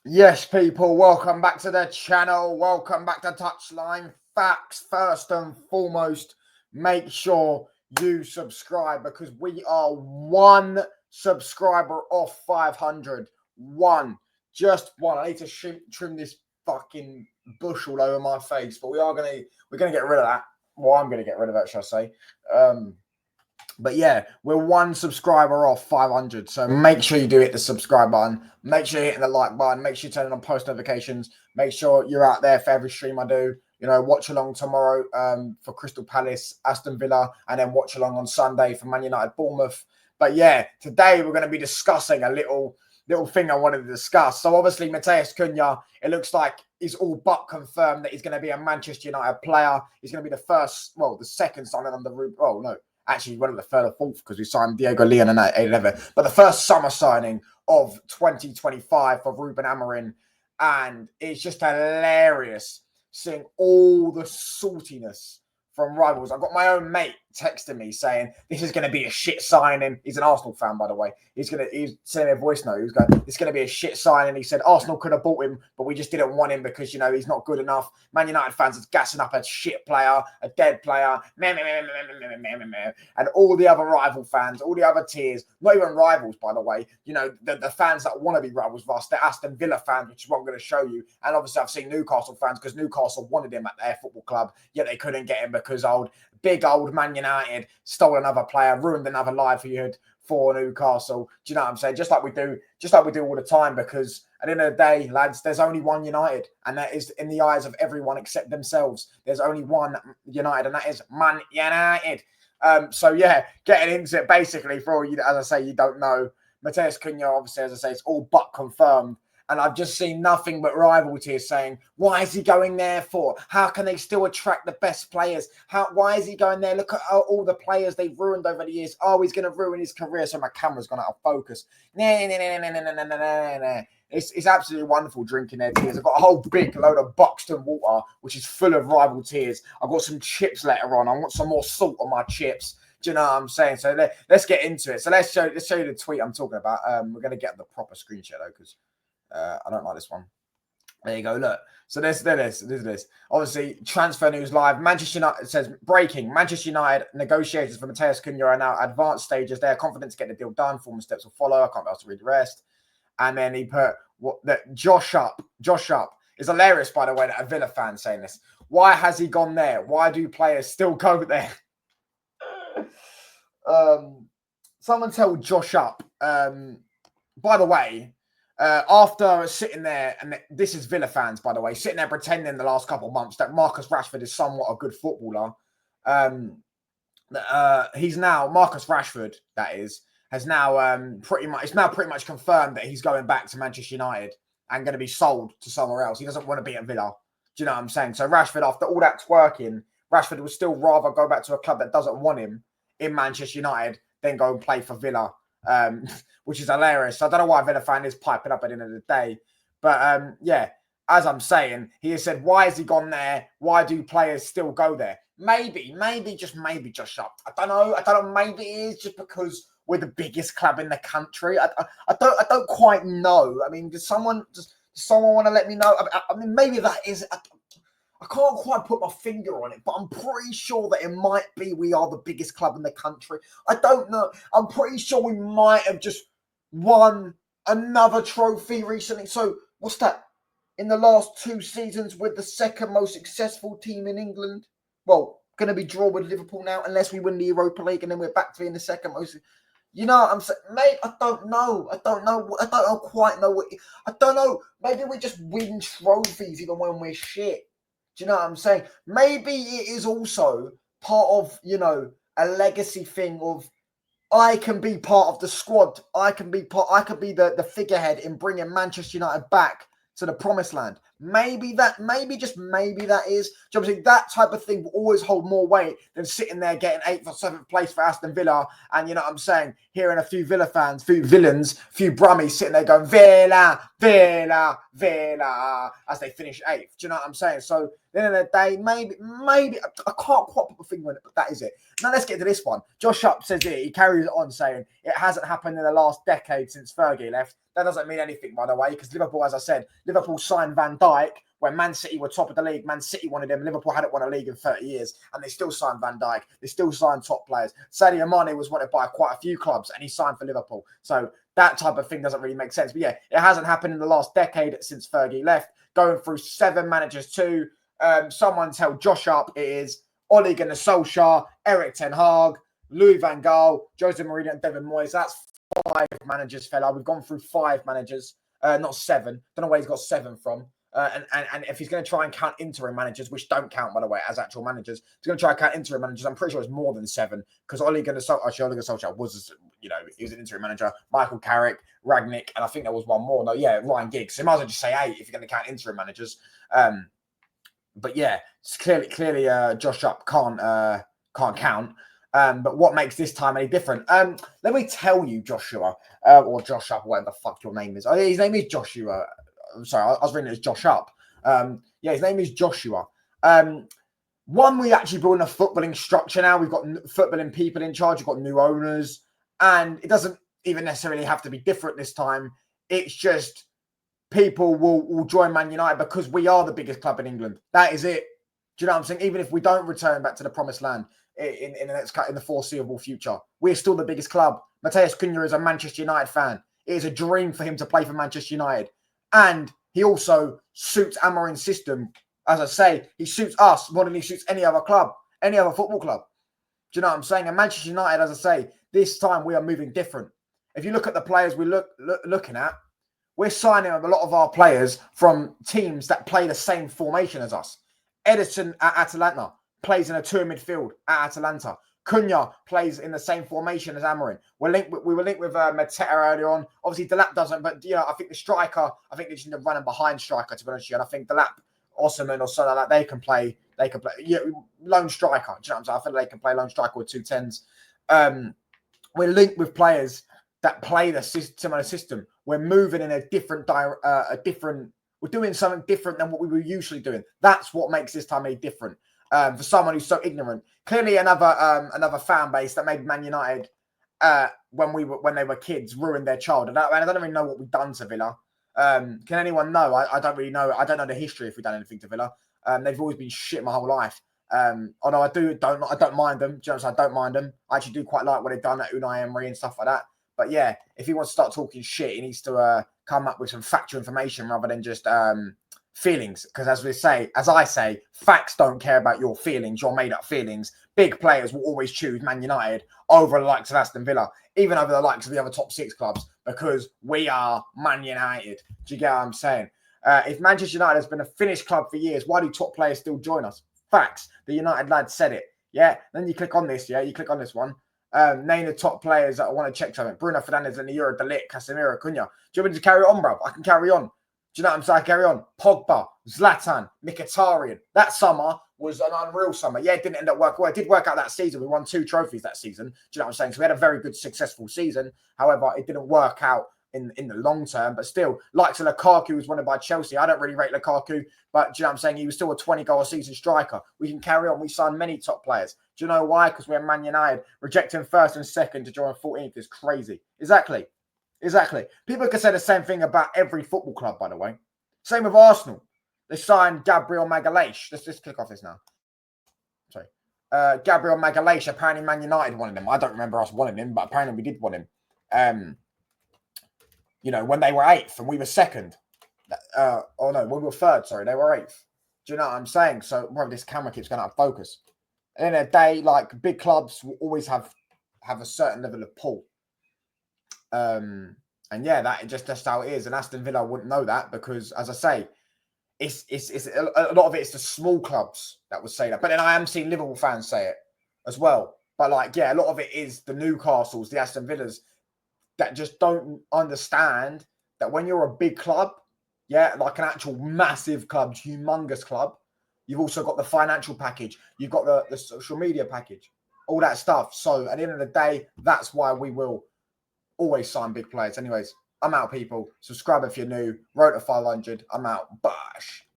Yes, people, welcome back to the channel. Welcome back to Touchline Facts. First and foremost, make sure you subscribe because we are one subscriber off 500. One, just one. I need to trim this fucking bush all over my face, but we're gonna get rid of that. Well, I'm gonna get rid of that, shall I say? But yeah, we're one subscriber off 500. So make sure you do hit the subscribe button. Make sure you're hitting the like button. Make sure you turn on post notifications. Make sure you're out there for every stream I do. You know, watch along tomorrow for Crystal Palace, Aston Villa, and then watch along on Sunday for Man United, Bournemouth. But yeah, today we're going to be discussing a little thing I wanted to discuss. So obviously, Matheus Cunha, it looks like he's all but confirmed that he's going to be a Manchester United player. He's going to be the second signing on the route. Oh, no. Actually, one of the third or fourth because we signed Diego Leon and 11. But the first summer signing of 2025 for Ruben Amorim. And it's just hilarious seeing all the saltiness from rivals. I've got my own mate texting me saying this is going to be a shit signing. He's an Arsenal fan, by the way. He's sending me a voice note. He was going, "It's going to be a shit signing." He said Arsenal could have bought him, but we just didn't want him because he's not good enough. Man United fans are gassing up a shit player, a dead player, and all the other rival fans, all the other tiers, not even rivals, by the way. The fans that want to be rivals with us, the Aston Villa fans, which is what I'm going to show you. And obviously, I've seen Newcastle fans because Newcastle wanted him at their football club, yet they couldn't get him because big old Man United stole another player, ruined another livelihood for Newcastle. Do you know what I'm saying? Just like we do all the time, because at the end of the day, lads, there's only one United, and that is in the eyes of everyone except themselves. There's only one United, and that is Man United. So yeah, getting into it basically for all you, as I say, you don't know. Matheus Cunha, obviously, as I say, it's all but confirmed. And I've just seen nothing but rivals here saying, why is he going there for? How can they still attract the best players? Why is he going there? Look at all the players they've ruined over the years. Oh, he's going to ruin his career. So my camera's gone out of focus. It's absolutely wonderful drinking their tears. I've got a whole big load of Buxton water, which is full of rival tears. I've got some chips later on. I want some more salt on my chips. Do you know what I'm saying? So let's get into it. So let's show you the tweet I'm talking about. We're going to get the proper screenshot though, because I don't like this one. There you go. Look. So this. Obviously, transfer news live. Manchester United says breaking. Manchester United negotiators for Matheus Cunha are now at advanced stages. They are confident to get the deal done. Formal steps will follow. I can't be able to read the rest. And then he put that Josh Up is hilarious, by the way, that a Villa fan saying this. Why has he gone there? Why do players still go there? Someone tell Josh Up. By the way, after sitting there, and this is Villa fans, by the way, sitting there pretending the last couple of months that Marcus Rashford is somewhat a good footballer. He's now Marcus Rashford. That is has now pretty much confirmed that he's going back to Manchester United and going to be sold to somewhere else. He doesn't want to be at Villa. Do you know what I'm saying? So Rashford, after all that twerking, Rashford would still rather go back to a club that doesn't want him in Manchester United than go and play for Villa. Which is hilarious. So I don't know why Villa fan is piping up at the end of the day. But yeah, as I'm saying, he has said, why has he gone there? Why do players still go there? Maybe just shut. I don't know. Maybe it is just because we're the biggest club in the country. I don't quite know. I mean, does someone want to let me know? I mean, maybe that is. I can't quite put my finger on it, but I'm pretty sure that it might be we are the biggest club in the country. I don't know. I'm pretty sure we might have just won another trophy recently. So what's that? In the last 2 seasons, we're the second most successful team in England. Well, going to be draw with Liverpool now, unless we win the Europa League, and then we're back to being the second most. You know what I'm saying? Mate, I don't know. I don't quite know what. I don't know. Maybe we just win trophies even when we're shit. Do you know what I'm saying? Maybe it is also part of, a legacy thing of I can be part of the squad. I can be the figurehead in bringing Manchester United back to the promised land. Maybe just maybe that is. Do you know what I'm saying? That type of thing will always hold more weight than sitting there getting 8th or 7th place for Aston Villa. And you know what I'm saying? Hearing a few Villa fans, few villains, few Brummies sitting there going, Villa, Villa, Villa, as they finish 8th. Do you know what I'm saying? So at the end of the day, maybe, I can't quite put a finger on it, but that is it. Now let's get to this one. Josh Up says it. He carries it on saying it hasn't happened in the last decade since Fergie left. That doesn't mean anything, by the way, because Liverpool, as I said, Liverpool signed Van Dijk when Man City were top of the league. Man City wanted him. Liverpool hadn't won a league in 30 years, and they still signed Van Dijk. They still signed top players. Sadio Mane was wanted by quite a few clubs, and he signed for Liverpool. So that type of thing doesn't really make sense. But yeah, it hasn't happened in the last decade since Fergie left. Going through 7 managers too. Someone tell Josh Up it is Ole Gunnar Solskjaer, Erik ten Hag, Louis van Gaal, Jose Mourinho, and David Moyes. That's 5 managers, fella. We've gone through 5 managers, not 7. Don't know where he's got 7 from. And if he's going to try and count interim managers, which don't count, by the way, as actual managers, he's going to try and count interim managers. I'm pretty sure it's more than 7 because Ole Gunnar Solskjaer was, he was an interim manager. Michael Carrick, Ragnick, and I think there was one more. No, yeah, Ryan Giggs. So you might as well just say 8 if you're going to count interim managers. But yeah, it's clearly, Josh Up can't count. But what makes this time any different? Let me tell you, Joshua, or Josh Up, whatever the fuck your name is. Oh, his name is Joshua. I'm sorry, I was reading it as Josh Up. Yeah, his name is Joshua. One, we actually building a footballing structure now. We've got footballing people in charge. We've got new owners. And it doesn't even necessarily have to be different this time. It's just people will join Man United because we are the biggest club in England. That is it. Do you know what I'm saying? Even if we don't return back to the promised land in the foreseeable future, we're still the biggest club. Matheus Cunha is a Manchester United fan. It is a dream for him to play for Manchester United. And he also suits Amorim's system. As I say, he suits us more than he suits any other club, any other football club. Do you know what I'm saying? And Manchester United, as I say, this time we are moving different. If you look at the players we're looking at, we're signing a lot of our players from teams that play the same formation as us. Ederson at Atalanta plays in a 2 midfield at Atalanta. Cunha plays in the same formation as Amorim. We were linked with Mateta earlier on. Obviously, Delap doesn't, but I think the striker, I think they just need to run him behind striker, to be honest with you. And I think Delap, Osman or something like that, they can play. Yeah, lone striker. Do you know what I'm saying? I think they can play lone striker with 2 10s. We're linked with players that play the similar system. We're moving in a different. We're doing something different than what we were usually doing. That's what makes this time any different. For someone who's so ignorant, clearly another fan base that made Man United when they were kids ruined their child. And I don't really know what we've done to Villa. Can anyone know? I don't really know. I don't know the history if we've done anything to Villa. They've always been shit my whole life. Although I don't mind them. Do you know, I don't mind them. I actually do quite like what they've done at Unai Emery and stuff like that. But yeah, if he wants to start talking shit, he needs to come up with some factual information rather than just feelings. Because as I say, facts don't care about your feelings, your made up feelings. Big players will always choose Man United over the likes of Aston Villa, even over the likes of the other top 6 clubs, because we are Man United. Do you get what I'm saying? If Manchester United has been a finished club for years, why do top players still join us? Facts. The United lad said it. Yeah. Then you click on this. Yeah. You click on this one. Name the top players that I want to check something. Bruno Fernandes, Euro, De Ligt, Casemiro, Cunha. Do you want me to carry on, bro? I can carry on. Do you know what I'm saying? I carry on. Pogba, Zlatan, Mkhitaryan. That summer was an unreal summer. Yeah, it didn't end up working well. It did work out that season. We won 2 trophies that season. Do you know what I'm saying? So we had a very good, successful season. However, it didn't work out in the long term, but still, likes of Lukaku was wanted by Chelsea. I don't really rate Lukaku, but do you know what I'm saying? He was still a 20-goal a season striker. We can carry on. We signed many top players. Do you know why? Because we're Man United. Rejecting first and second to join 14th is crazy. Exactly. People can say the same thing about every football club, by the way. Same with Arsenal. They signed Gabriel Magalhaes. Let's click off this now. Sorry. Gabriel Magalhaes, apparently Man United wanted him. I don't remember us wanting him, but apparently we did want him. When they were 8th and we were 2nd. When we were 3rd, sorry, they were 8th. Do you know what I'm saying? So, bro, this camera keeps going out of focus. At the end of the day, like, big clubs will always have a certain level of pull. And yeah, that's how it is. And Aston Villa wouldn't know that because, as I say, it's a lot of it is the small clubs that would say that. But then I am seeing Liverpool fans say it as well. But like, yeah, a lot of it is the Newcastles, the Aston Villas that just don't understand that when you're a big club, yeah, like an actual massive club, humongous club. You've also got the financial package. You've got the social media package, all that stuff. So at the end of the day, that's why we will always sign big players. Anyways, I'm out, people. Subscribe if you're new. Road to 500. I'm out. Bosh.